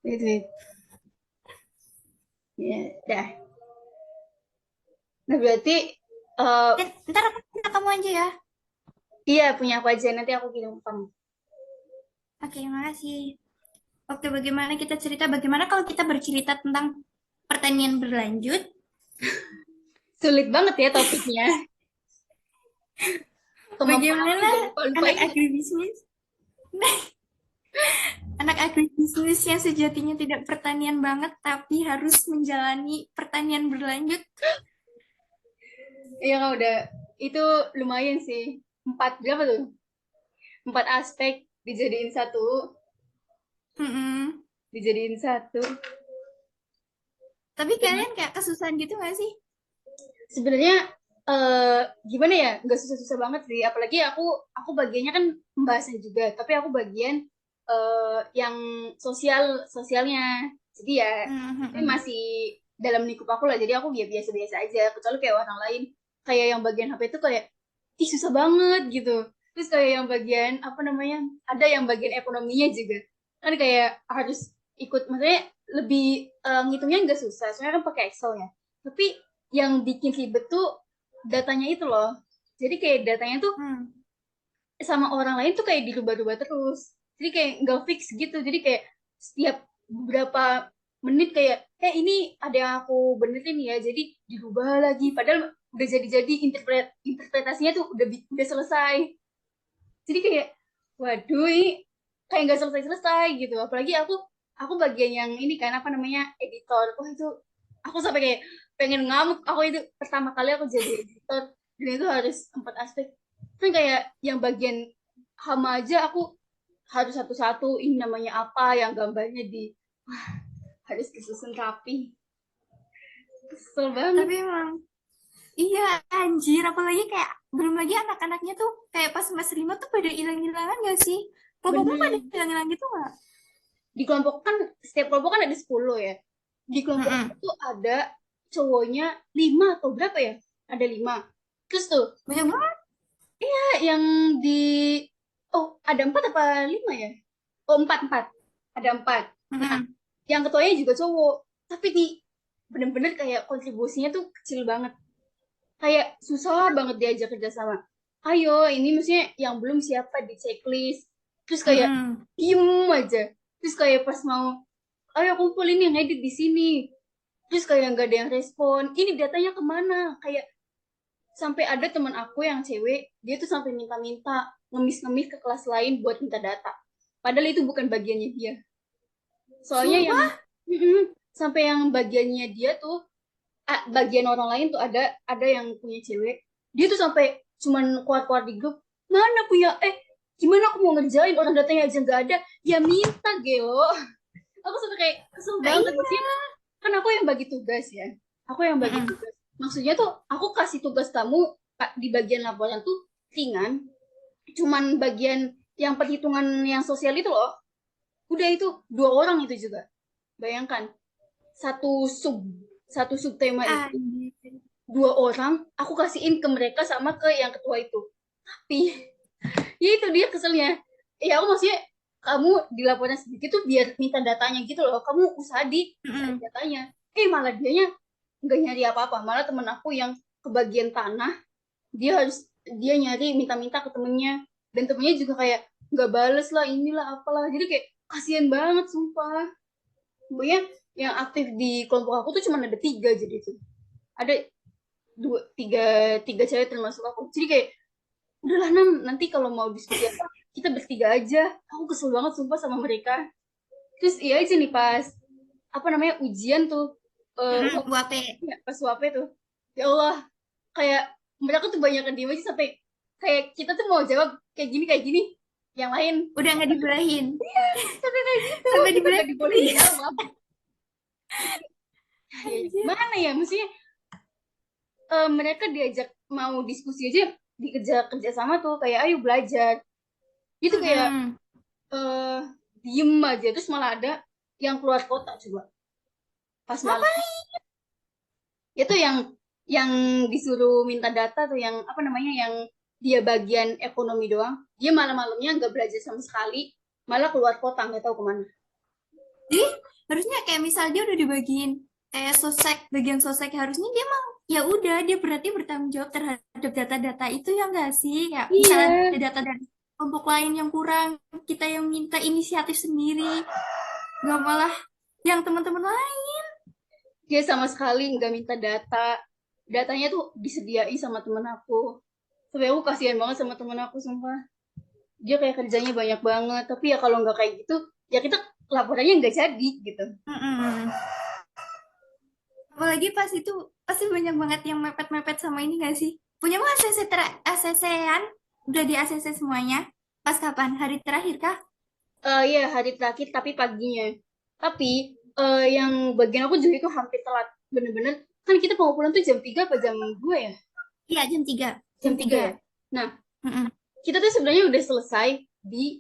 Itu. Ya, dah. Nah, berarti eh Ntar aku minta kamu aja ya. iya punya aku aja nanti aku kirim ke kamu. Oke, makasih. Oke, bagaimana kita cerita? Bagaimana kalau kita bercerita tentang pertanian berlanjut? Sulit banget ya topiknya. Kemampuan aku Bagaimana juga lupa-lupa anak ingat. agribisnis, anak agribisnis yang sejatinya tidak pertanian banget, tapi harus menjalani pertanian berlanjut? Iya kak udah itu lumayan sih. Empat berapa tuh? Empat aspek dijadiin satu, Mm-mm. dijadiin satu. Tapi kalian kayak kesusahan gitu gak sih? Sebenarnya gimana ya? Nggak susah-susah banget sih. Apalagi aku bagiannya kan pembahasan juga, tapi aku bagian yang sosialnya. Jadi ya ini Mm-mm. masih dalam lingkup aku lah. Jadi aku ya biasa-biasa aja. Kecuali kayak orang lain, kayak yang bagian HP itu kayak ih susah banget gitu. Terus kayak yang bagian apa namanya? Ada yang bagian ekonominya juga. Kan kayak harus ikut, maksudnya lebih ngitungnya nggak susah. Soalnya kan pakai Excel ya. Tapi yang bikin ribet tuh datanya itu loh. Jadi kayak datanya tuh Hmm. sama orang lain tuh kayak dirubah-rubah terus. Jadi kayak nggak fix gitu. Jadi kayak setiap beberapa menit kayak, ini ada yang aku benerin ya. Jadi dirubah lagi. Padahal udah jadi interpretasinya tuh udah selesai. Jadi kayak, waduh ini kayak nggak selesai-selesai gitu. Apalagi aku bagian yang ini kan apa namanya editor. Wah itu aku sampai kayak pengen ngamuk. Aku itu pertama kali aku jadi editor dan itu harus empat aspek. Kan kayak yang bagian hama aja aku harus satu-satu ini namanya apa yang gambarnya di harus disusun rapi. Kesel banget. Tapi emang, iya anjir, apalagi kayak belum lagi anak-anaknya tuh kayak pas Mas Rima tuh pada hilang-hilangan gak sih? Kelompokmu pada Bener. hilang-hilang gitu gak? Di kelompok kan setiap kelompok kan ada 10 ya. Di kelompok aku Mm-mm. tuh ada cowoknya 5 atau berapa ya? Ada 5. Terus tuh Banyak banget. yang di ada 4 apa 5 ya? Oh, 4 4. Ada 4. Nah, Mm-mm. yang ketuanya juga cowok. Tapi di bener-bener kayak kontribusinya tuh kecil banget. Kayak susah banget diajak kerjasama. Ayo, ini maksudnya yang belum siapa di checklist. Terus kayak Mm-mm. diem aja. Terus kayak pas mau, ayo kumpulin yang edit di sini. Terus kayak nggak ada yang respon. Ini datanya kemana? Kayak sampai ada teman aku yang cewek, dia tuh sampai minta-minta ngemis-ngemis ke kelas lain buat minta data. Padahal itu bukan bagiannya dia. Soalnya yang Sumpah? sampai yang bagiannya dia tuh, bagian orang lain tuh ada yang punya cewek. Dia tuh sampai cuman keluar-keluar di grup, mana punya gimana aku mau ngerjain orang datanya aja nggak ada, ya minta gelo. Aku sampai kayak kesel Nah banget iya. maksudnya kan aku yang bagi tugas ya, aku yang bagi Mm-mm. tugas, maksudnya tuh aku kasih tugas kamu di bagian laporan tuh ringan, cuman bagian yang perhitungan yang sosial itu loh, udah itu 2 orang itu juga, bayangkan satu sub satu subtema itu Anjir. 2 orang aku kasihin ke mereka sama ke yang ketua itu, tapi ya itu dia keselnya. Ya aku maksudnya kamu di laporan sedikit tuh biar minta datanya gitu loh, kamu usaha cari Mm-mm. datanya, malah dianya nggak nyari apa-apa, malah temen aku yang kebagian tanah dia nyari minta-minta ke temennya, dan temennya juga kayak nggak bales lah inilah apalah, jadi kayak kasihan banget sumpah. Pokoknya yang aktif di kelompok aku tuh cuma ada 3, jadi tuh ada tiga tiga cewek termasuk aku, jadi kayak udahlah Nam, nanti kalau mau diskusi apa kita bertiga aja. Aku kesel banget sumpah sama mereka. Terus iya aja nih pas apa namanya ujian tuh, Mm-mm. UAP, UAP. ya, pas UAP tuh, ya Allah, kayak mereka tuh banyak yang diem aja sampai kayak kita tuh mau jawab kayak gini yang lain Udah nggak dibolehin. sampai kayak gitu Sampai kita nggak dibolehin. dibolehin jawab. Ya Anjir. gimana ya, maksudnya mereka diajak mau diskusi aja dikejar kerja sama tuh kayak ayo belajar itu kayak Mm-mm. eh diem aja, terus malah ada yang keluar kota coba pas malam Ngapain? itu yang disuruh minta data tuh, yang apa namanya yang dia bagian ekonomi doang, dia malam-malamnya nggak belajar sama sekali, malah keluar kota nggak tahu kemana. Harusnya kayak misal dia udah dibagiin kayak sosek, bagian sosek harusnya dia mah ya udah dia berarti bertanggung jawab terhadap data-data itu ya enggak sih? Kayak misalnya Iya, ada data dari kelompok lain yang kurang, kita yang minta inisiatif sendiri, nggak malah yang teman-teman lain. dia sama sekali nggak minta data. Datanya tuh disediain sama temen aku. Tapi aku kasihan banget sama temen aku, sumpah. Dia kayak kerjanya banyak banget. Tapi ya kalau nggak kayak gitu, ya kita laporannya nggak jadi gitu. Mm-mm. Apalagi pas itu pasti banyak banget yang mepet-mepet sama ini gak sih? Punya mah ACC ACC-an? Udah di ACC semuanya? Pas kapan? Hari terakhir kah? Iya, hari terakhir tapi paginya. Tapi yang bagian aku juga itu hampir telat. Bener-bener. Kan kita pengumpulan tuh jam 3 apa jam 2 ya? Iya, jam 3. Jam Jam 3 3. ya? Nah, Mm-mm. kita tuh sebenarnya udah selesai di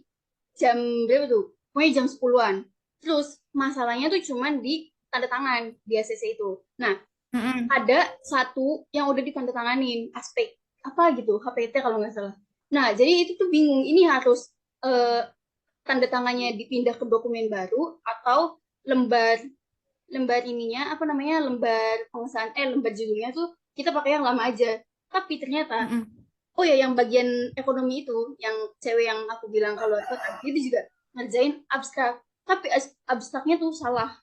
jam berapa tuh? Pokoknya jam 10-an. Terus masalahnya tuh cuman di tanda tangan di ACC itu. Nah, Mm-mm. ada satu yang udah ditandatanganin aspek apa gitu, HPT kalau nggak salah. Nah, jadi itu tuh bingung. Ini harus eh, tanda tangannya dipindah ke dokumen baru atau lembar lembar ininya apa namanya lembar pengesahan lembar judulnya tuh kita pakai yang lama aja. Tapi ternyata Mm-mm. oh ya yang bagian ekonomi itu yang cewek yang aku bilang kalau itu tadi itu juga ngerjain abstrak tapi abstraknya tuh salah.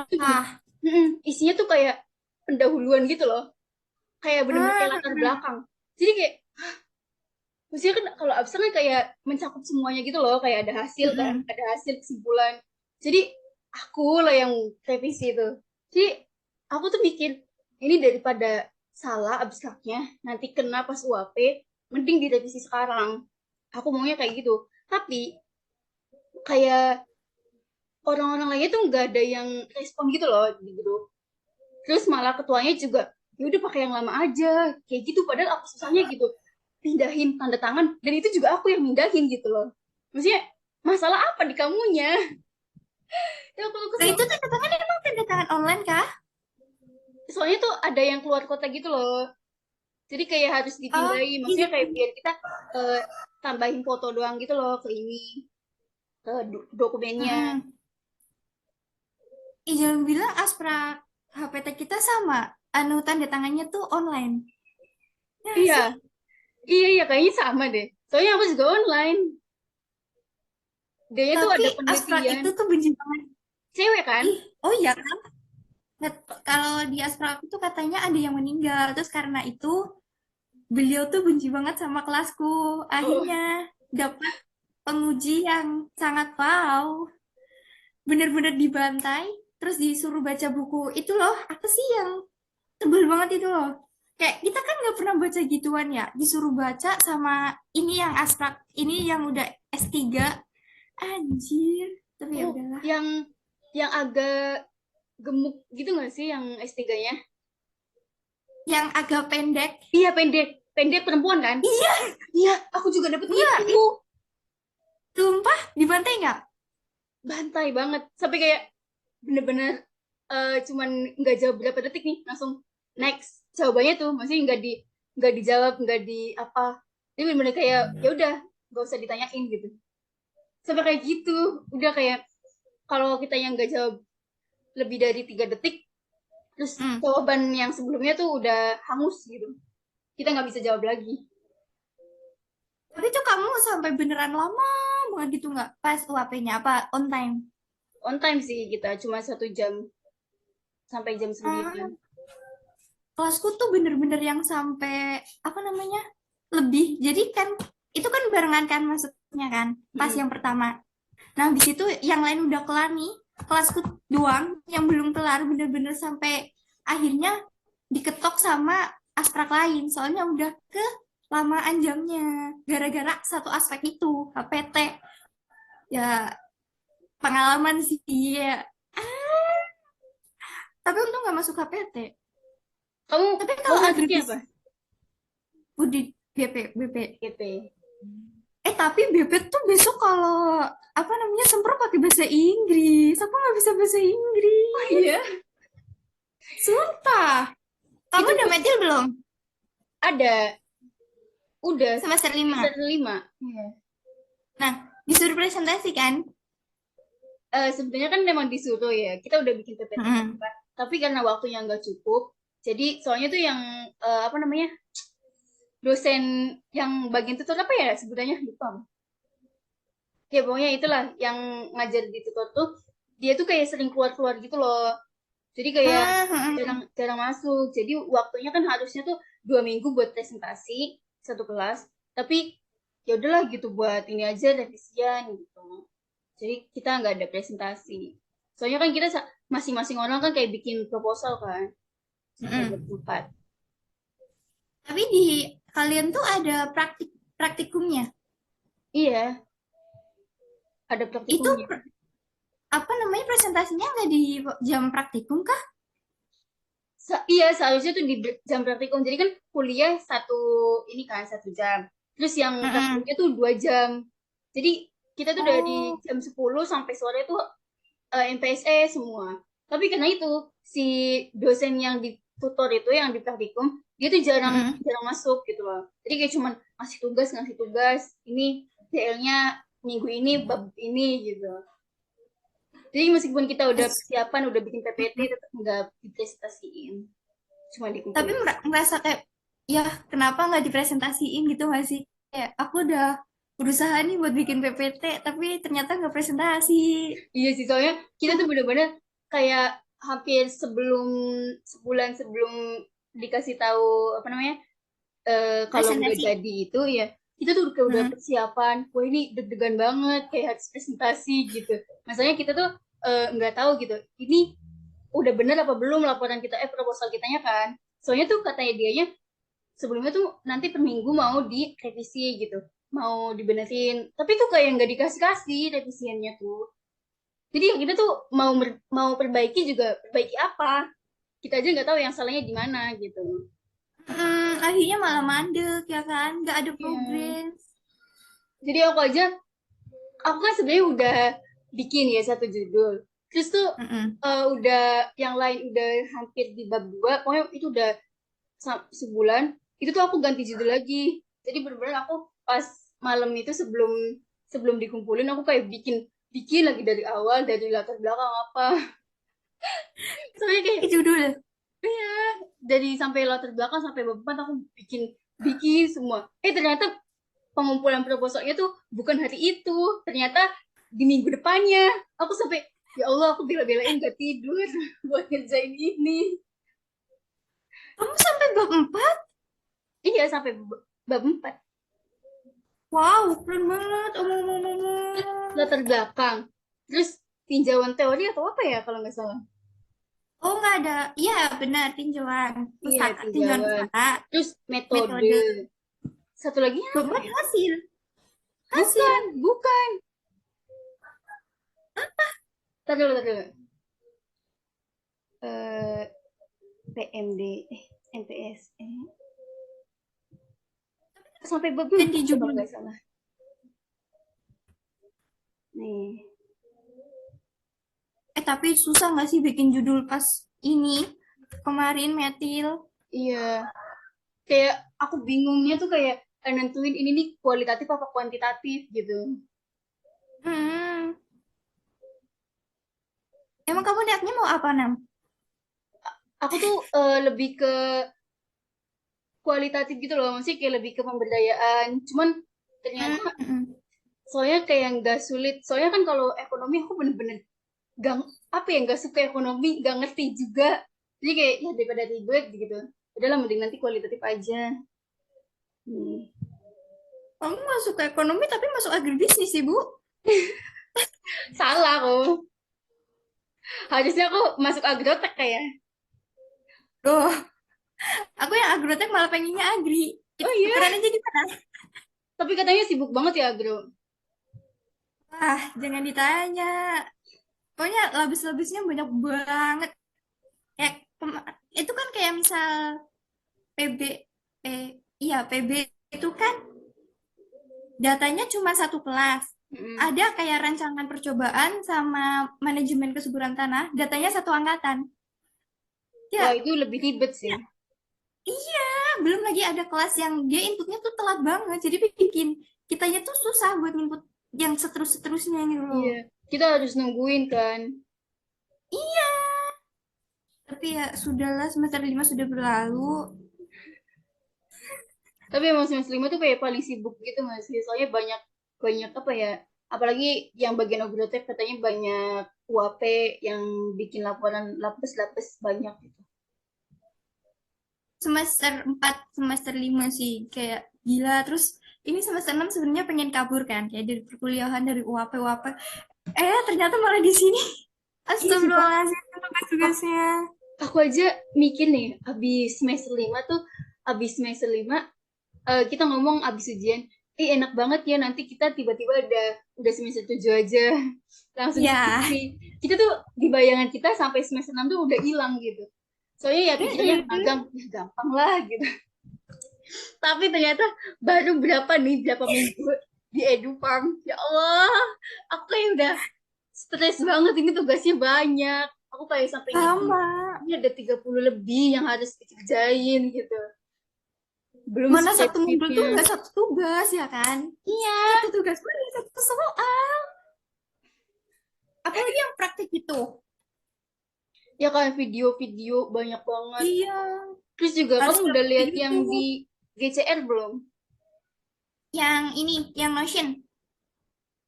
Itu Salah. isinya tuh kayak pendahuluan gitu loh, kayak bener-bener Ah, kayak latar mm-mm. belakang. Jadi kayak maksudnya kan kalau abstrak kan kayak mencakup semuanya gitu loh, kayak ada hasil kan, Mm-mm. ada hasil kesimpulan. Jadi aku lah yang revisi itu. Jadi aku tuh mikir ini daripada salah abstraknya nanti kena pas UAP, mending direvisi sekarang. Aku maunya kayak gitu. Tapi kayak orang-orang lainnya tuh nggak ada yang respon gitu loh di grup. Terus malah ketuanya juga ya udah pakai yang lama aja kayak gitu, padahal apa susahnya gitu pindahin tanda tangan, dan itu juga aku yang mindahin gitu loh. Maksudnya masalah apa di kamunya? Ya aku Nah, kesel. itu tanda tangan emang tanda tangan online kah? Soalnya tuh ada yang keluar kota gitu loh, jadi kayak harus Oh, dipindahin, maksudnya iya. kayak biar kita eh, tambahin foto doang gitu loh ke ini, ke dokumennya. Mm-mm. Ih, jangan bilang Aspra HPT kita sama. Anu tanda tangannya tuh online. Ya Iya, sih? iya kayaknya sama deh, soalnya aku juga online. Dia tuh Tapi ada Aspra penelitian. itu tuh benci banget. Cewek kan? Ih, oh iya kan? Kalau di Aspra aku tuh katanya ada yang meninggal. Terus karena itu beliau tuh benci banget sama kelasku. Oh, Akhirnya dapat penguji yang sangat wow. Bener-bener dibantai. Terus disuruh baca buku. Itu loh, apa sih yang tebel banget itu loh. Kayak kita kan nggak pernah baca gituan ya. Disuruh baca sama ini yang abstrak. Ini yang udah S3. Anjir. Tapi ya oh, udahlah. yang agak gemuk gitu nggak sih yang S3-nya? Yang agak pendek. Iya, pendek, pendek perempuan kan? Iya, Iya, aku juga dapet enggak. itu. Sumpah, dibantai nggak? Bantai banget. Sampai kayak bener-bener cuman nggak jawab berapa detik nih, langsung next. Jawabannya tuh masih nggak dijawab, nggak di apa. Ini bener-bener kayak ya udah nggak usah ditanyain gitu. Sampai kayak gitu, udah kayak kalau kita yang nggak jawab lebih dari 3 detik, terus Hmm. jawaban yang sebelumnya tuh udah hangus gitu. Kita nggak bisa jawab lagi. Tapi tuh kamu sampai beneran lama banget gitu nggak? Pas UAP-nya apa on time? On time sih kita, cuma 1 jam sampai jam Ah, 9. kelasku tuh bener-bener yang sampai apa namanya lebih. Jadi kan itu kan barengan kan masuknya kan pas Mm-mm. yang pertama. Nah di situ yang lain udah kelar nih. Kelasku doang yang belum kelar bener-bener sampai akhirnya diketok sama asprak lain. Soalnya udah kelamaan jamnya. Gara-gara satu aspek itu HPT. Ya pengalaman sih ya. Tapi untung nggak masuk HPT. Kamu Tapi kamu kalau masuknya agribis apa? Budi BP. GP. Tapi BP tuh besok kalau apa namanya sempro pakai bahasa Inggris. Aku nggak bisa bahasa Oh Inggris. iya, Sumpah. Kamu itu udah metil belum? ada, udah Semester 5. semester 5. Iya. Nah, disuruh presentasi kan? sebenarnya kan memang disuruh ya. Kita udah bikin PPT Mm-mm. kan. Tapi karena waktunya nggak cukup, jadi soalnya tuh yang apa namanya dosen yang bagian tutor apa ya sebutannya lupa. Ya pokoknya itulah yang ngajar di tutor tuh dia tuh kayak sering keluar-keluar gitu loh. Jadi kayak jarang Mm-mm. jarang masuk. Jadi waktunya kan harusnya tuh 2 minggu buat presentasi satu kelas. Tapi ya udahlah gitu buat ini aja revisian gitu. Jadi kita nggak ada presentasi. Soalnya kan kita masing-masing orang kan kayak bikin proposal kan sampai Mm-mm. berempat. Tapi di kalian tuh ada praktikumnya. Iya, ada Itu praktikumnya. apa namanya presentasinya nggak di jam praktikum kah? Iya, seharusnya tuh di jam praktikum. Jadi kan kuliah satu ini kan 1 jam. Terus yang Mm-mm. praktikumnya tuh 2 jam. Jadi kita tuh dari Oh. jam 10 sampai sore tuh MPSE semua. Tapi karena itu si dosen yang di tutor itu yang di praktikum dia tuh jarang Mm-mm. jarang masuk gitu loh. Jadi kayak cuman ngasih tugas ini TL-nya minggu ini bab ini gitu. Jadi meskipun kita udah Terus, persiapan udah bikin PPT mm-mm. tetap nggak dipresentasiin, cuma Tapi dikumpulin. ngerasa kayak ya kenapa nggak dipresentasiin gitu nggak sih? Kayak aku udah berusaha nih buat bikin PPT tapi ternyata nggak presentasi. Iya sih, soalnya kita tuh bener-bener kayak hampir sebulan sebelum dikasih tahu apa namanya kalau nggak Presentasi. jadi itu ya kita tuh udah Hmm. persiapan. Wah ini deg-degan banget kayak harus presentasi gitu. Masalahnya kita tuh nggak tahu gitu. Ini udah bener apa belum laporan kita proposal kitanya kan. Soalnya tuh katanya dianya sebelumnya tuh nanti per minggu mau direvisi gitu. Mau dibenerin. Tapi tuh kayak nggak dikasih-kasih revisiannya tuh. Jadi yang kita tuh mau perbaiki juga perbaiki apa? Kita aja nggak tahu yang salahnya di mana gitu. Akhirnya malah mandek ya kan, nggak ada Iya. progres. Jadi aku kan sebenarnya udah bikin ya satu judul. Terus tuh Mm-mm. udah yang lain udah hampir di bab 2, pokoknya itu udah sebulan. Itu tuh aku ganti judul lagi. Jadi bener-bener aku pas malam itu sebelum sebelum dikumpulin aku kayak bikin bikin lagi dari awal dari latar belakang apa. Soalnya kayak Judul. iya, dari sampai latar belakang sampai bab 4 aku bikin bikin semua. Ternyata pengumpulan proposalnya tuh bukan hari itu, ternyata di minggu depannya. Aku sampai ya Allah aku bela-belain gak tidur buat ngerjain ini. Kamu sampai bab 4? Iya sampai bab 4. Wow, keren banget. Omong-omong. Latar belakang. Terus tinjauan teori atau apa ya kalau nggak salah. Oh, nggak ada. Iya, benar. Tinjauan Iya pustaka. Tinjauan tinjauan. pustaka. Terus metode. Metode. Satu lagi Bab apa 4 ya? hasil. Hasil. Bukan, bukan. Tadi dulu. Eh, PMD, MPS, sampai bab Ganti 4 tuh kalau judul. nggak salah. Nih, Tapi susah nggak sih bikin judul pas ini? Kemarin, Metil. iya. Kayak aku bingungnya tuh kayak nentuin ini nih kualitatif apa kuantitatif gitu. Hmm. Emang kamu niatnya mau apa, Nam? Aku tuh lebih ke kualitatif gitu loh, maksudnya kayak lebih ke pemberdayaan. Cuman ternyata Hmm. soalnya kayak nggak sulit. Soalnya kan kalau ekonomi aku bener-bener gak apa ya nggak suka ekonomi, nggak ngerti juga. Jadi kayak ya daripada ribet gitu. Udahlah mending nanti kualitatif aja. Hmm. Kamu masuk ke ekonomi tapi masuk agribisnis sih, Bu. Salah aku. Harusnya aku masuk agrotek kayak. Loh, aku yang agrotek malah pengennya agri. Oh Tukeran iya, aja di mana? tapi katanya sibuk banget ya agro. Ah, jangan ditanya. Pokoknya labis-labisnya banyak banget. Kayak itu kan kayak misal PB, eh, iya PB itu kan datanya cuma satu kelas. Mm-mm. Ada kayak rancangan percobaan sama manajemen kesuburan tanah, datanya satu angkatan. Wah Ya, itu lebih ribet sih. ya, iya, belum lagi ada kelas yang dia inputnya tuh telat banget. Jadi bikin kitanya tuh susah buat input yang seterus-terusnya gitu loh. Iya. Kita harus nungguin kan. Iya, tapi ya sudahlah, semester 5 sudah berlalu. Tapi emang semester 5 tuh kayak paling sibuk gitu nggak sih? Soalnya banyak banyak apa ya? Apalagi yang bagian obrotep katanya banyak UAP yang bikin laporan lapis-lapis banyak gitu. Semester 4 semester 5 sih kayak gila. Terus ini semester 6 sebenarnya pengen kabur kan, kayak dari perkuliahan, dari UAP UAP. Ternyata malah di sini. Iya sih Pak. Astagfirullahaladzim, Aku, tugas-tugasnya. aku aja mikir nih, habis semester 5 tuh, habis semester 5 kita ngomong habis ujian. Enak banget ya nanti kita tiba-tiba udah semester 7 aja. Langsung Ya. skripsi. Kita tuh di bayangan kita sampai semester 6 tuh udah hilang gitu. Soalnya ya pikirnya magang ya gampang lah gitu. Tapi ternyata baru berapa minggu di EduFarm. Ya Allah, aku kayak udah stres banget, ini tugasnya banyak. Aku kayak sampai ngitung, Sama. ini ada 30 lebih yang harus dikerjain gitu. Belum Mana satu modul tuh spreadsheetnya. nggak satu tugas ya kan? Iya, Satu tugas pun ada satu soal. Apalagi yang praktik itu. ya kayak video-video banyak banget. Iya, Terus juga harus kamu udah dapat di lihat yang di YouTube. GCR belum? Yang ini, yang Notion.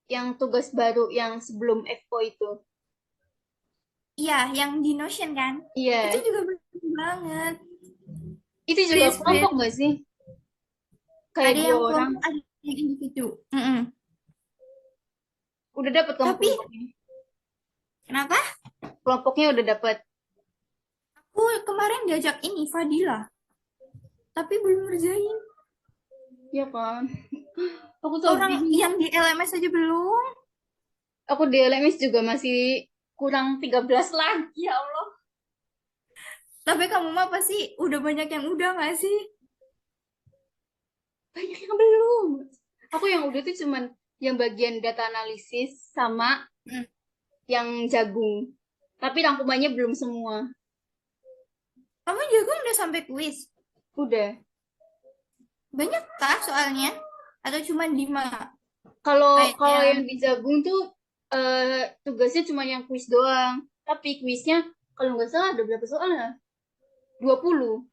Yang tugas baru yang sebelum FO itu. Iya, yang di Notion kan. Itu Iya, juga bagus banget. itu juga Please, kelompok please. nggak sih? Kayak Ada dua yang orang. kelompok, ada yang individu. Mm-mm. Udah dapat kamu Tapi, kelompoknya? kenapa? Kelompoknya udah dapat. Aku kemarin diajak ini, Fadila. Tapi belum ngerjain. Ya kan? Aku tuh Orang bingung. yang di LMS aja belum. Aku di LMS juga masih kurang 13 lagi, ya Allah. Tapi kamu mah pasti udah banyak yang udah gak sih? Banyak yang belum. Aku yang udah tuh cuman yang bagian data analisis sama Hmm. yang jagung. Tapi rangkumannya belum semua. Kamu juga udah sampai kuis. Udah. Banyak kah soalnya? Atau cuma 5? Kalau Kayak kalau yang... yang di jagung tuh tugasnya cuma yang kuis doang. Tapi kuisnya kalau nggak salah ada berapa soal ya? 20.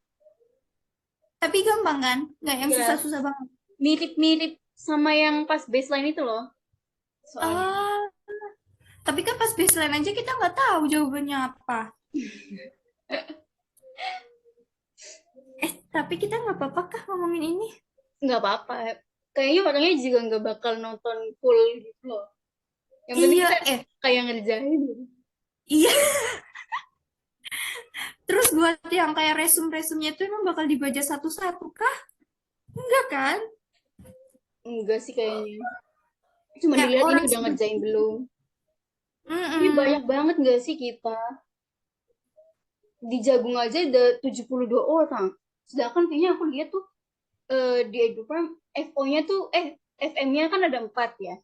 Tapi gampang kan? Nggak yang Ya, susah-susah banget. mirip-mirip sama yang pas baseline itu loh soalnya. Ah, tapi kan pas baseline aja kita nggak tahu jawabannya apa. Tapi kita nggak apa-apa kah ngomongin ini? Nggak apa-apa. Kayaknya orangnya juga nggak bakal nonton full gitu loh. Yang penting Iya, kita kayak ngerjain gitu. iya. Terus buat yang kayak resume-resumenya itu emang bakal dibaca satu-satu kah? Enggak kan? Enggak sih kayaknya. Cuma Kayak dilihat ini orang udah ngerjain skripsi. belum. Ini banyak Mm-mm. banget nggak sih kita? Di Jagung aja ada 72 orang. Sedangkan kayaknya aku lihat tuh di Edufarm FO-nya tuh FM-nya kan ada 4 ya.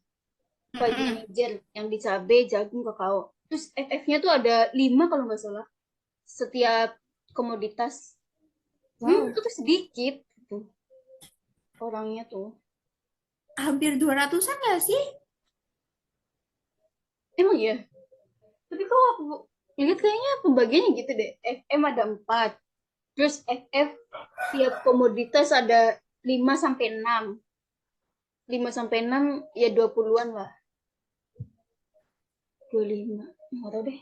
Quality Mm-mm. Manager yang di cabe, jagung, kakao. Terus FF-nya tuh ada 5 kalau nggak salah. Setiap komoditas. Wow, Itu tuh sedikit gitu, orangnya tuh. hampir 200-an nggak sih? Emang ya? Tapi kok aku lihat kayaknya pembagiannya gitu deh. FM ada 4. Terus FF tiap komoditas ada 5 sampai 6. 5 sampai 6 ya 20-an lah. 25. Nggak tahu deh.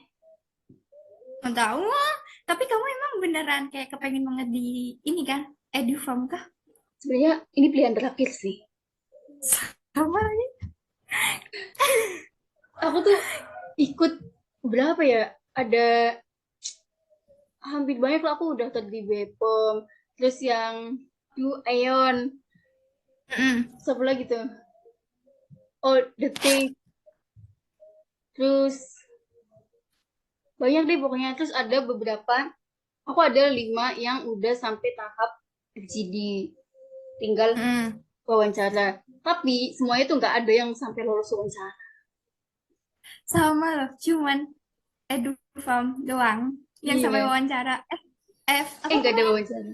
Nggak tahu lah. Tapi kamu emang beneran kayak kepengen banget di ini kan? Edufarm kah? Sebenarnya ini pilihan terakhir sih. Sama lagi. Aku tuh ikut berapa ya? Ada hampir banyak lah, aku udah di Bepom. Terus yang Aeon. Mm-mm. Siapa lagi tuh? Oh, Detik. Terus banyak deh pokoknya. Terus ada beberapa, aku ada 5 yang udah sampai tahap FGD, tinggal Mm-mm. wawancara. Tapi semuanya tuh nggak ada yang sampai lolos wawancara. Sama loh, cuman Edufarm doang yang sampai Iya. wawancara. Apa Nggak ada namanya? wawancara.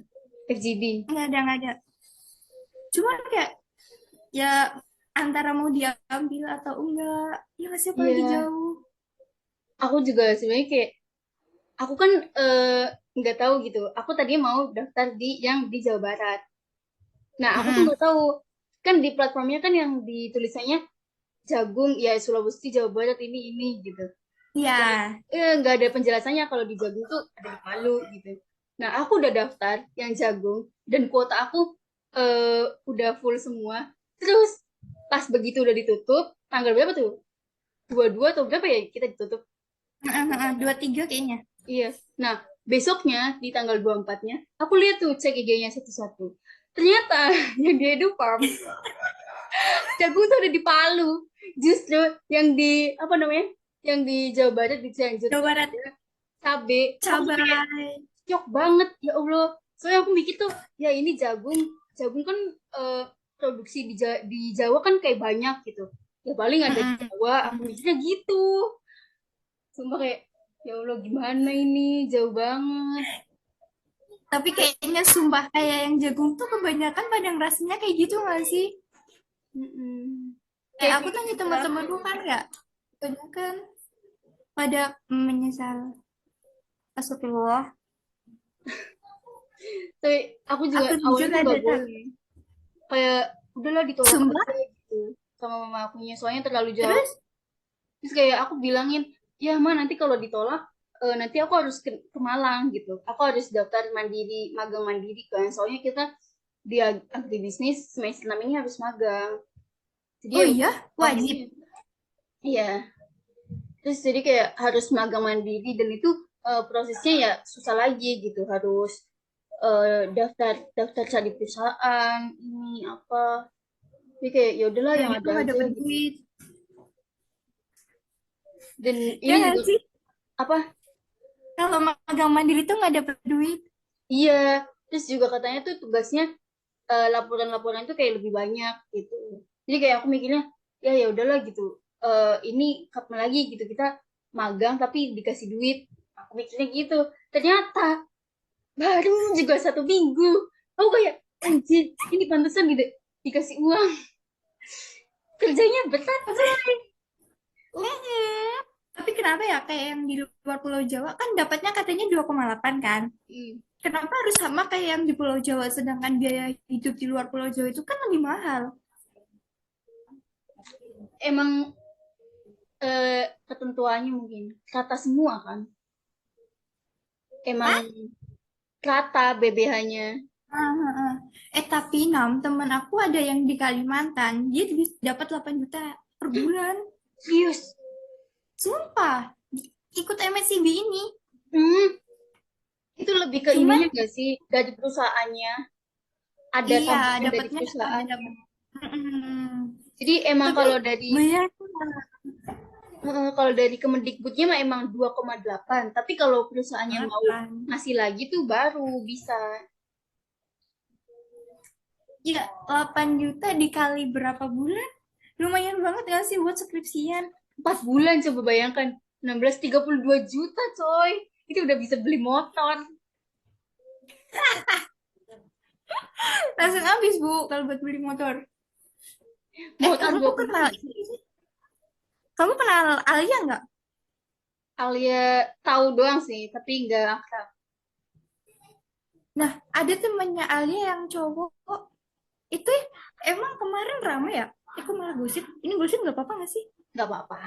FGD. Nggak ada, nggak ada. Cuman kayak ya antara mau diambil atau enggak. Ya nggak sih, apalagi Iya, jauh. aku juga sebenarnya kayak aku kan nggak tahu gitu. Aku tadi mau daftar di yang di Jawa Barat. Nah, aku tuh Mm-mm. nggak tahu kan di platformnya kan yang ditulisannya Jagung ya Sulawesi Jawa Barat ini gitu. Iya. Dan nggak ada penjelasannya kalau di Jagung tuh ada di Palu gitu. Nah, aku udah daftar yang Jagung dan kuota aku udah full semua. Terus pas begitu udah ditutup, tanggal berapa tuh? 22 atau berapa ya kita ditutup? 23 kayaknya. Iya. Nah, besoknya di tanggal 24-nya, aku lihat tuh cek IG-nya satu-satu. Ternyata yang di Edufarm, Jagung tuh ada di Palu. Justru yang di apa namanya? Yang di Jawa Barat di Cianjur Jawa tuh Barat. ada cabe. Aku kayak Cabai. shock banget ya Allah. Soalnya aku mikir tuh ya ini jagung, jagung kan eh, produksi di Jawa kan kayak banyak gitu. Ya paling ada di Mm-mm. Jawa. Aku mikirnya gitu. Sumpah kayak ya Allah gimana ini jauh banget. Tapi kayaknya sumpah kayak yang jagung tuh kebanyakan pada rasanya kayak gitu nggak sih? Mm-mm. Kayak Kayak aku bikin tanya celaka teman-temanku gitu. kan nggak, kebanyakan pada menyesal. Astagfirullah. Tapi aku juga Aku awalnya jujur tuh ada nggak boleh. Kayak udahlah ditolak aja sumpah. gitu sama mama akunya. Soalnya terlalu jauh. Terus, Terus kayak aku bilangin, ya ma nanti kalau ditolak, nanti aku harus ke Malang gitu. Aku harus daftar mandiri, magang mandiri kan. Soalnya kita di agribisnis semester 6 ini harus magang. Jadi oh ya iya, wajib. akhirnya iya. Terus jadi kayak harus magang mandiri dan itu prosesnya ya susah lagi gitu. Harus daftar daftar cari perusahaan ini apa. Jadi kayak ya udahlah Dan yang itu ada nggak aja dapat gitu. duit. Dan Ya ini nggak juga sih? apa? Kalau magang mandiri tuh nggak dapat duit. Iya, terus juga katanya tuh tugasnya laporan-laporan itu kayak lebih banyak gitu. Jadi kayak aku mikirnya ya udahlah gitu. Ini kapan lagi gitu kita magang tapi dikasih duit. Aku mikirnya gitu. Ternyata baru juga 1 minggu. Aku kayak anjir, ini pantesan dikasih uang. Kerjanya berat, coy. Mm-mm. Tapi kenapa ya kayak yang di luar Pulau Jawa kan dapatnya katanya 2,8 kan? Hmm. Kenapa harus sama kayak yang di Pulau Jawa sedangkan biaya hidup di luar Pulau Jawa itu kan lebih mahal? Emang ketentuannya mungkin rata semua kan. Emang rata BBH-nya. Ah, ah, ah. Tapi teman aku ada yang di Kalimantan, dia dapat 8 juta per bulan. Serius. Sumpah, ikut MSCB ini. Hmm, itu lebih ke Cuman ininya gak sih dari perusahaannya ada iya, tambahan dari dapatnya ada perusahaannya. dapat. Mm-mm. Jadi emang Tapi kalau dari bayar. kalau dari Kemendikbudnya mah emang 2,8. Tapi kalau perusahaannya Banget mau kan. ngasih lagi tuh baru bisa Ya, 8 juta dikali berapa bulan? Lumayan banget gak sih buat skripsian? 4 bulan coba bayangkan 16 32 juta coy. Itu udah bisa beli motor. Langsung habis, Bu, kalau buat beli motor. Motor Kamu 20 kenal juta. ini sih? Kamu kenal Alia nggak? Alia tahu doang sih, tapi nggak akrab. Nah, ada temannya Alia yang cowok. Itu emang kemarin rame ya? Aku malah gosip. Ini gosip nggak apa-apa nggak sih? Nggak apa-apa.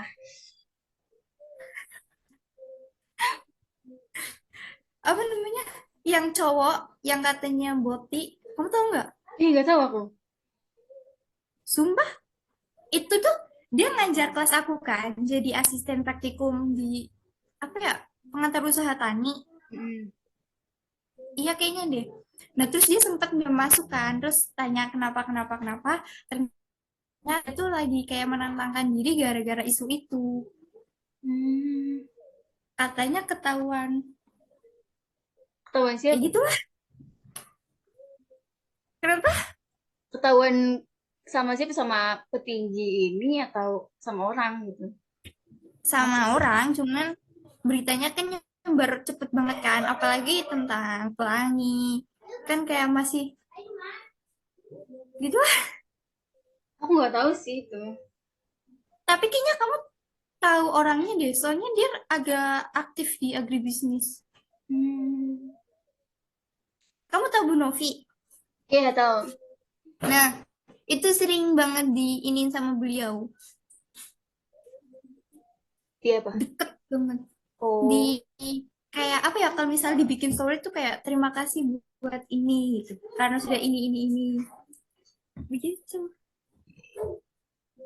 Apa namanya? Yang cowok yang katanya Boti. Kamu tahu nggak? Nggak tahu aku. Sumpah, itu tuh dia ngajar kelas aku kan. Jadi asisten praktikum di apa ya? Pengantar usaha tani. Hmm. Iya kayaknya deh. Nah terus dia sempat masuk kan, terus tanya kenapa kenapa kenapa. Ternyata itu lagi kayak menantangkan diri gara-gara isu itu. Hmm. Katanya ketahuan. Ketahuan Ya siapa? gitulah. Kenapa? Ketahuan sama siapa? Sama petinggi ini atau sama orang gitu? Sama orang, cuman beritanya kan nyebar cepet banget kan, apalagi tentang pelangi. Kan kayak masih gitu lah. Aku nggak tahu sih itu. Tapi kayaknya kamu tahu orangnya deh, soalnya dia agak aktif di agribisnis. Hmm. Kamu tahu Bu Novi? Iya tahu. Nah, itu sering banget diinin sama beliau. Dia apa? Deket banget. Di Oh, kayak apa ya, kalau misal dibikin story tuh kayak terima kasih buat ini gitu. Karena sudah ini. Begitu.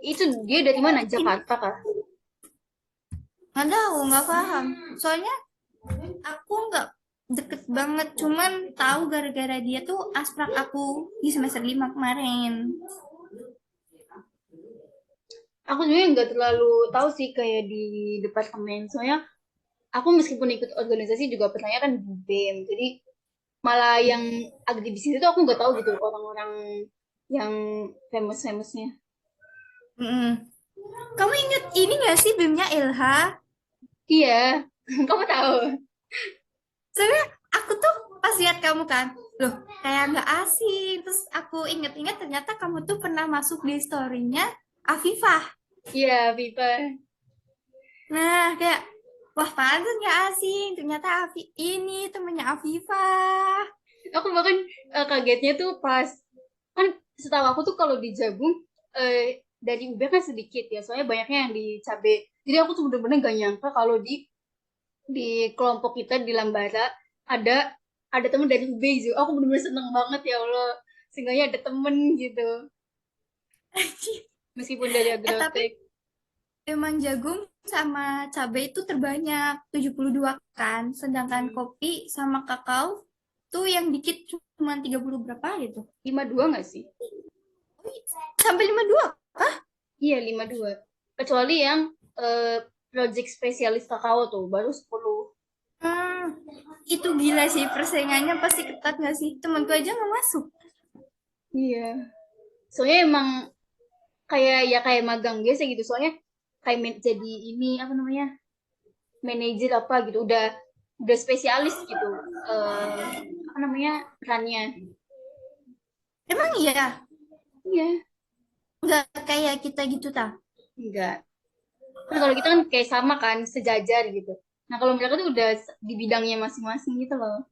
itu dia dari mana? Ini Jakarta kah? nggak tahu, nggak paham. Soalnya aku nggak deket banget, cuman tahu gara-gara dia tuh asprak aku di semester 5 kemarin. Aku sebenarnya nggak terlalu tahu sih kayak di departemen. Soalnya aku meskipun ikut organisasi juga pernahnya kan di BEM. Jadi malah yang aktif di situ tuh aku nggak tahu gitu orang-orang yang famous-famousnya. Mm. Kamu inget ini nggak sih BEM-nya Ilha? Iya, kamu tahu. Soalnya aku tuh pas lihat kamu kan, loh kayak nggak asing. Terus aku inget-inget ternyata kamu tuh pernah masuk di story-nya Afifah. Iya, Viva. Nah, kayak wah pantas nggak asing. Ternyata ini temennya Afifah. Aku bahkan kagetnya tuh pas kan setahu aku tuh kalau di Jagung dari UB kan sedikit ya, soalnya banyaknya yang di Cabe. Jadi aku tuh bener-bener gak nyangka kalau di kelompok kita di Lambara ada ada temen dari UB gitu. Aku bener-bener seneng banget ya Allah. Seenggaknya ada temen gitu. Meskipun dari Tapi agrotek. emang jagung sama cabai itu terbanyak 72 kan. Sedangkan Hmm. kopi sama kakao tuh yang dikit cuma 30 berapa gitu. 52 nggak sih? Sampai 52 kah? Iya 52. Kecuali yang eh, project spesialis kakao tuh baru 10. Hmm, itu gila sih persaingannya pasti ketat gak sih? Temanku aja nggak masuk. Iya. Soalnya emang kayak ya kayak magang biasa gitu. Soalnya kayak jadi ini apa namanya? Manajer apa gitu. Udah spesialis gitu. Eh apa namanya? Perannya. Emang iya, Iya, nggak kayak kita gitu ta? enggak. Kan kalau kita kan kayak sama kan, sejajar gitu. Nah, kalau mereka tuh udah di bidangnya masing-masing gitu loh.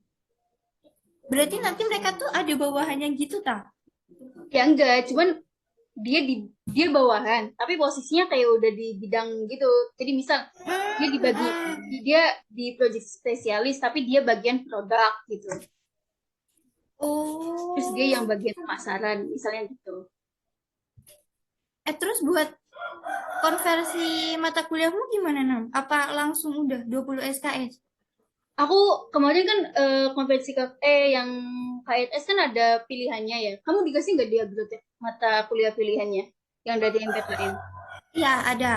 Berarti nanti mereka tuh ada bawahannya gitu ta? Ya enggak, cuman dia bawahan, tapi posisinya kayak udah di bidang gitu. Jadi misal dia dibagi Hmm. dia di project spesialis, tapi dia bagian produk gitu. Terus dia yang Oh. bagian pemasaran, misalnya gitu. Terus buat konversi mata kuliahmu gimana, Nam? Apa langsung udah 20 SKS? Aku kemarin kan konversi ke yang KNS kan ada pilihannya ya. Kamu dikasih nggak dia ya mata kuliah pilihannya yang dari MPTN? Iya, ada.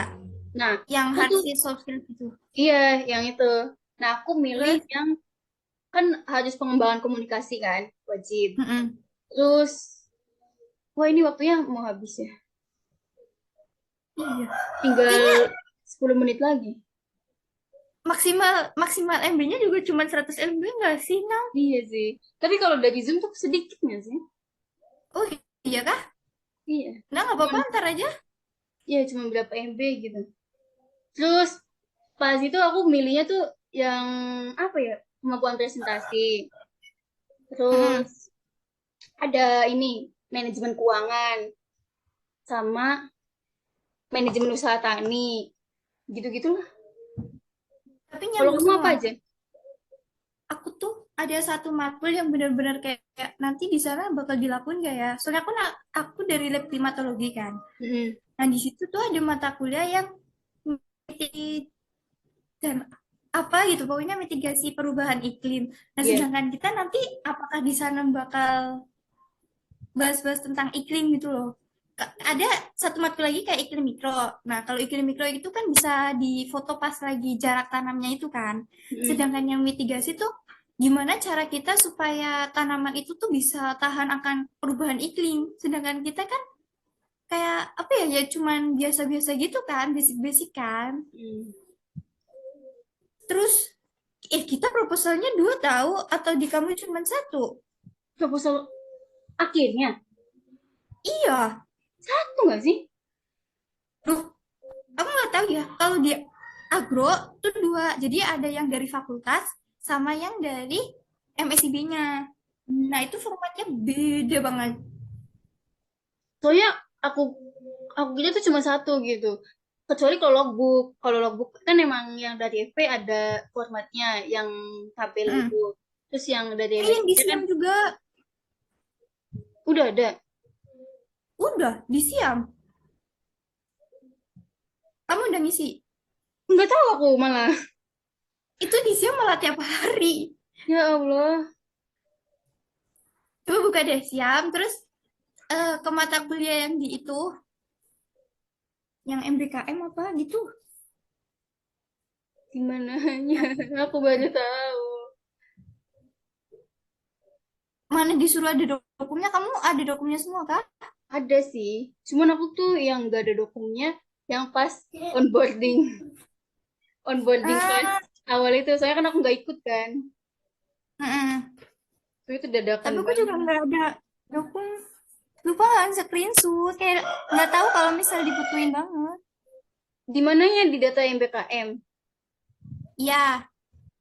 Nah, Yang aku hard tuh skill, soft skill gitu. iya yang itu. Nah, aku milih Terus? yang kan harus pengembangan komunikasi kan, wajib. Mm-mm. Terus, wah ini waktunya mau habis ya. Iya. Kayaknya Tinggal 10 menit lagi. maksimal maksimal MB-nya juga cuma 100 MB nggak sih, Nam? Iya sih. Tapi kalau dari Zoom tuh sedikit nggak sih? Oh iya kah? Iya. Nah, nggak apa-apa, Cuman, ntar aja. iya cuma berapa MB gitu. Terus, pas itu aku milihnya tuh yang, apa ya, kemampuan presentasi. Mm-mm. Terus, ada ini, manajemen keuangan. Sama manajemen usaha tani. Gitu-gitu lah. Tapi Kalau nyambung kamu apa semua. aja? Aku tuh ada satu matkul yang benar-benar kayak nanti di sana bakal dilakuin gak ya? Soalnya aku dari lab klimatologi kan. Mm-mm. Nah, di situ tuh ada mata kuliah yang mitigasi dan apa gitu, pokoknya mitigasi perubahan iklim. Nah, Iya. sedangkan kita nanti apakah di sana bakal bahas-bahas tentang iklim gitu loh. Ada satu matkul lagi kayak iklim mikro. Nah, kalau iklim mikro itu kan bisa difoto pas lagi jarak tanamnya itu kan. Mm-mm. Sedangkan yang mitigasi tuh gimana cara kita supaya tanaman itu tuh bisa tahan akan perubahan iklim. Sedangkan kita kan kayak apa ya, ya cuman biasa-biasa gitu kan, basic-basic kan. Mm. Terus kita proposalnya dua tahu atau di kamu cuma satu? Proposal akhirnya Iya, Satu nggak sih? Duh, aku nggak tahu ya. Kalau di agro tuh dua. Jadi ada yang dari fakultas sama yang dari MSIB-nya. Nah, itu formatnya beda banget. Soalnya aku aku kira tuh cuma satu gitu. Kecuali kalau logbook kan emang yang dari FP ada formatnya yang tabel itu. Mm. Terus yang dari Yang di MSC kan Siam juga udah ada. udah di Siam. Kamu udah ngisi? Nggak tahu aku malah. Itu di Siam malah tiap hari. Ya Allah. Coba buka deh Siam, terus ke mata kuliah yang di itu, yang MBKM apa gitu. Gimana hanya aku baru tahu. Mana disuruh ada dokumennya, kamu ada dokumennya semua kah? Ada sih. Cuman aku tuh yang nggak ada dokumennya yang pas onboarding. Onboarding pas Ah, awal itu. Soalnya kan aku nggak ikut kan. mm-mm. Itu dadakan Tapi aku juga banget. nggak ada dokumen. Lupa kan screenshot, kayak nggak tahu kalau misal dibutuhin banget. Di mananya di data MBKM? Iya,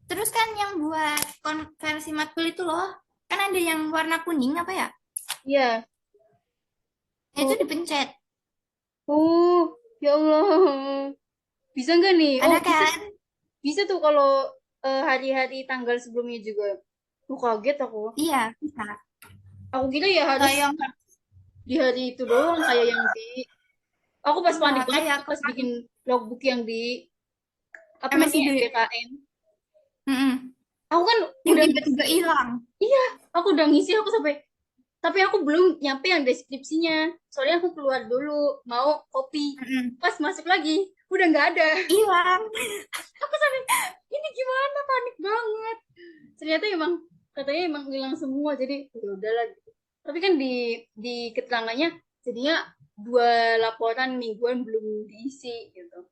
terus kan yang buat konversi matkul itu loh, kan ada yang warna kuning apa ya? Iya. Nah, itu Oh, dipencet. oh, ya Allah. Bisa nggak nih? Oh, Ada bisa, kan? bisa tuh kalau hari-hari tanggal sebelumnya juga. Aku kaget aku. Iya, bisa. Aku kira ya harus Kayak yang di hari itu doang kayak yang di. Aku pas panik enggak banget kayak tuh pas bikin logbook yang di apa namanya MSIB. MBKM. Mm-mm. Aku kan Yang udah tiba-tiba ngisi. hilang. Iya, aku udah ngisi aku sampai tapi aku belum nyampe yang deskripsinya. Soalnya aku keluar dulu mau kopi. Mm-mm. Pas masuk lagi udah nggak ada. Hilang. Aku sampai ini gimana panik banget. Ternyata emang katanya emang hilang semua jadi ya udahlah gitu. Tapi kan di keterangannya jadinya dua laporan mingguan belum diisi gitu.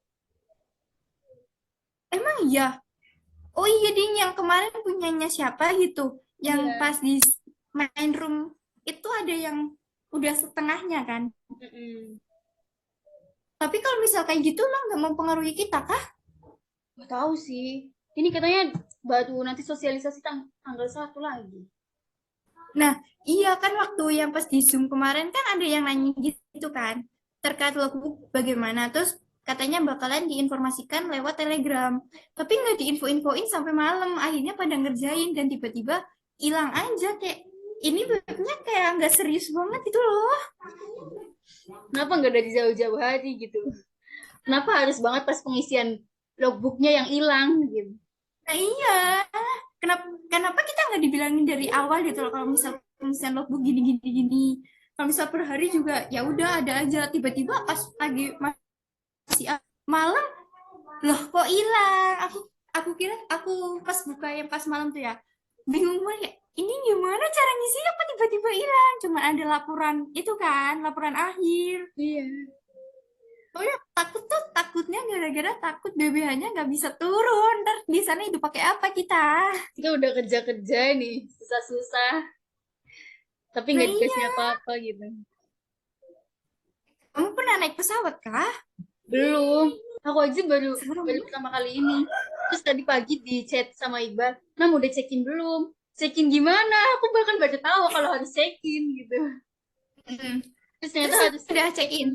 Emang iya. Oh iya, ding yang kemarin punyanya siapa gitu. Yang Iya. pas di main room itu ada yang udah setengahnya kan. Mm-mm. Tapi kalau misal kayak gitu emang nggak mempengaruhi kita kah? Gak tahu sih. Ini katanya baru nanti sosialisasi tanggal 1 lagi. Nah, iya kan waktu yang pas di Zoom kemarin kan ada yang nanya gitu kan. Terkait logbook bagaimana. Terus katanya bakalan diinformasikan lewat Telegram. Tapi nggak diinfo-infoin sampai malam. Akhirnya pada ngerjain dan tiba-tiba hilang aja kayak ini webnya kayak nggak serius banget gitu loh. Kenapa nggak dari jauh-jauh hari gitu? Kenapa harus banget pas pengisian logbooknya yang hilang gitu? Nah iya, kenapa kenapa kita nggak dibilangin dari awal gitu loh kalau misal pengisian logbook gini gini gini. Kalau misal per hari juga ya udah ada aja tiba-tiba pas pagi masih malam loh kok hilang. Aku kira aku pas buka yang pas malam tuh ya bingung banget kayak ini gimana cara ngisi apa tiba-tiba hilang. Cuma ada laporan itu kan laporan akhir. Iya. Oh ya, takutnya gara-gara takut BBH-nya nggak bisa turun. Ntar di sana itu pakai apa kita? Kita udah kerja-kerja nih, susah-susah, tapi Nah nggak dikasih iya, apa-apa gitu. kamu pernah naik pesawat kah? Belum. Aku aja baru Serem. baru pertama kali ini. Terus tadi pagi di chat sama Iqbal, "Nam udah check-in belum?" Check-in gimana? Aku bahkan baru tahu kalau harus check-in gitu. Mm. Terus ternyata Terus harus udah check in.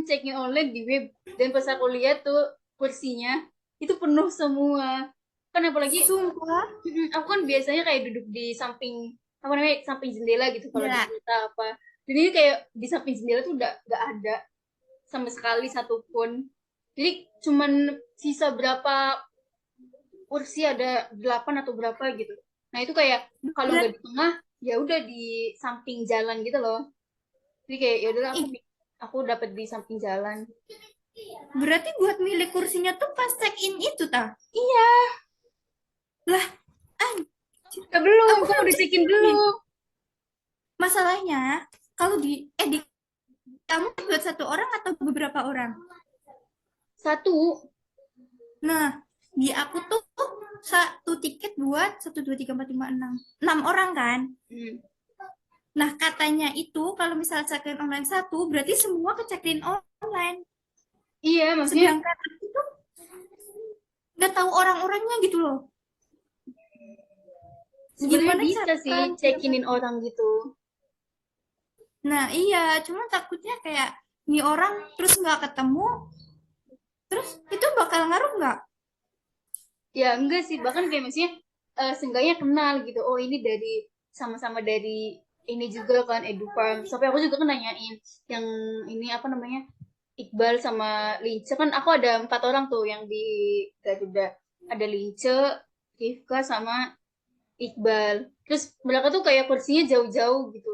check-in online di web. Dan pas aku lihat tuh kursinya itu penuh semua. Kan apalagi Sumpah. aku kan biasanya kayak duduk di samping apa namanya samping jendela gitu kalau di Gila. kereta apa. Dan ini kayak di samping jendela tuh udah nggak ada sama sekali satupun. Jadi cuman sisa berapa kursi ada 8 atau berapa gitu. Nah itu kayak kalau nggak Berat, di tengah ya udah di samping jalan gitu loh. Jadi kayak ya udahlah ih, aku dapat di samping jalan. berarti buat milih kursinya tuh pas check in itu tah? Iya, Lah, anjir. belum. Aku Kamu belum udah check check-in in. dulu. Masalahnya kalau di kamu buat satu orang atau beberapa orang? Satu. Nah, di aku tuh satu tiket buat satu dua tiga empat lima enam enam orang kan. Hmm. Nah, katanya itu kalau misalnya check-in online satu, berarti semua ke check-in online. Iya, maksudnya Sedangkan aku tuh nggak tahu orang-orangnya gitu loh. sebenarnya Gimana bisa sih cara check-inin orang gitu. Nah, iya, cuma takutnya kayak nih orang terus nggak ketemu, terus itu bakal ngaruh nggak? Ya enggak sih, bahkan kayak maksudnya seenggaknya kenal gitu. Oh ini dari sama-sama dari ini juga kan Edufarm. Sampai aku juga kan nanyain yang ini apa namanya Iqbal sama Lince kan aku ada 4 orang tuh yang di Garuda. Ada Lince, Rifka sama Iqbal. Terus mereka tuh kayak kursinya jauh-jauh gitu.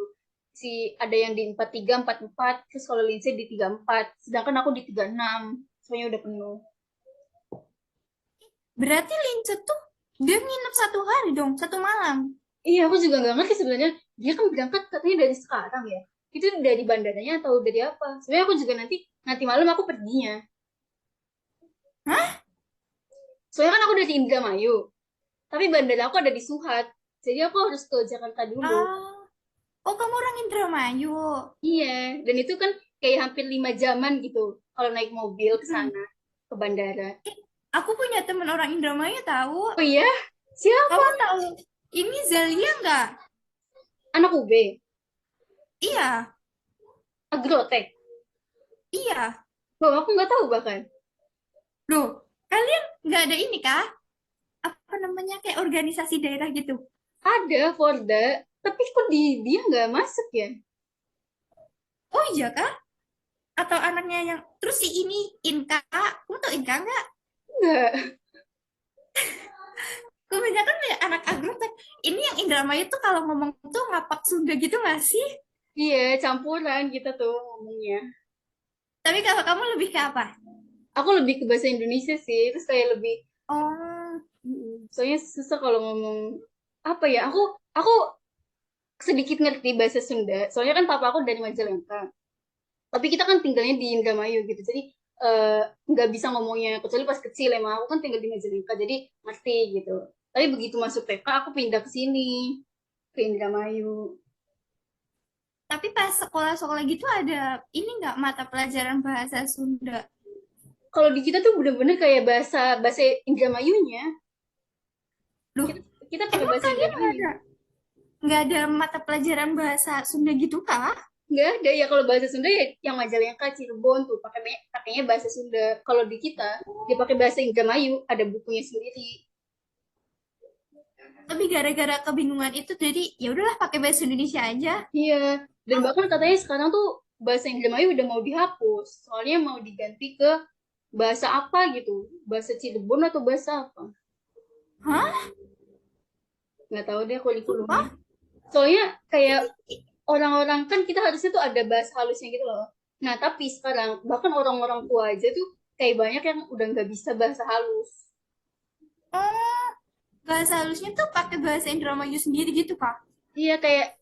Ada yang di 43, 44, terus kalau Lince di 34, sedangkan aku di 36. Semuanya udah penuh. Berarti Lince tuh dia nginep 1 hari dong, 1 malam. Iya, aku juga nggak ngerti sebenarnya. Dia kan berangkat katanya dari sekarang ya. Itu dari bandaranya atau dari apa? Sebenarnya aku juga nanti nanti malam aku perginya. Hah? Soalnya kan aku dari Indramayu, tapi bandara aku ada di Suhat. Jadi aku harus ke Jakarta dulu. Ah, oh kamu orang Indramayu. Iya, dan itu kan kayak hampir 5 jaman gitu kalau naik mobil ke Hmm. sana ke bandara. Aku punya teman orang Indramayu tahu. Oh iya, siapa? Kamu tahu ini Zalia nggak? Anak UB, Iya, Agrotek. iya. Oh, aku nggak tahu bahkan. Loh, kalian nggak ada ini kah? Apa namanya kayak organisasi daerah gitu? Ada Forda, tapi kok dia nggak masuk ya? Oh iya kah? Atau anaknya yang terus si ini Inka? Kamu tahu Inka nggak? Nggak. Kebanyakan ya anak agrotek. Ini yang Indramayu tuh kalau ngomong tuh ngapak Sunda gitu nggak sih? Iya, campuran kita tuh ngomongnya. Tapi kalau kamu lebih ke apa? Aku lebih ke bahasa Indonesia sih, terus kayak lebih Oh, soalnya susah kalau ngomong apa ya, aku sedikit ngerti bahasa Sunda soalnya kan papa aku dari Majalengka, tapi kita kan tinggalnya di Indramayu gitu, jadi nggak bisa ngomongnya kecuali pas kecil. Emang aku kan tinggal di Majalengka jadi ngerti gitu, tapi begitu masuk TK aku pindah ke sini, ke Indramayu. tapi pas sekolah-sekolah gitu ada ini nggak mata pelajaran bahasa Sunda? Kalau di kita tuh bener-bener kayak bahasa bahasa Indramayunya, Loh, kita kita pakai emang bahasa kalian Indramayu. nggak ada mata pelajaran bahasa Sunda gitu kah? Nggak ada ya, kalau bahasa Sunda ya yang Majalengka, Cirebon tuh pakainya bahasa Sunda. Kalau di kita dia pakai bahasa Indramayu, ada bukunya sendiri. Tapi gara-gara kebingungan itu jadi ya udahlah pakai bahasa Indonesia aja. Iya, dan bahkan katanya sekarang tuh bahasa Indramayu udah mau dihapus. Soalnya mau diganti ke bahasa apa gitu. Bahasa Cirebon atau bahasa apa. Hah? Nggak tahu deh kurikulumnya. Sumpah? Soalnya kayak Ini orang-orang kan kita harusnya tuh ada bahasa halusnya gitu loh. Nah, tapi sekarang bahkan orang-orang tua aja tuh kayak banyak yang udah nggak bisa bahasa halus. oh bahasa halusnya tuh pakai bahasa Indramayu sendiri gitu kak? Iya, kayak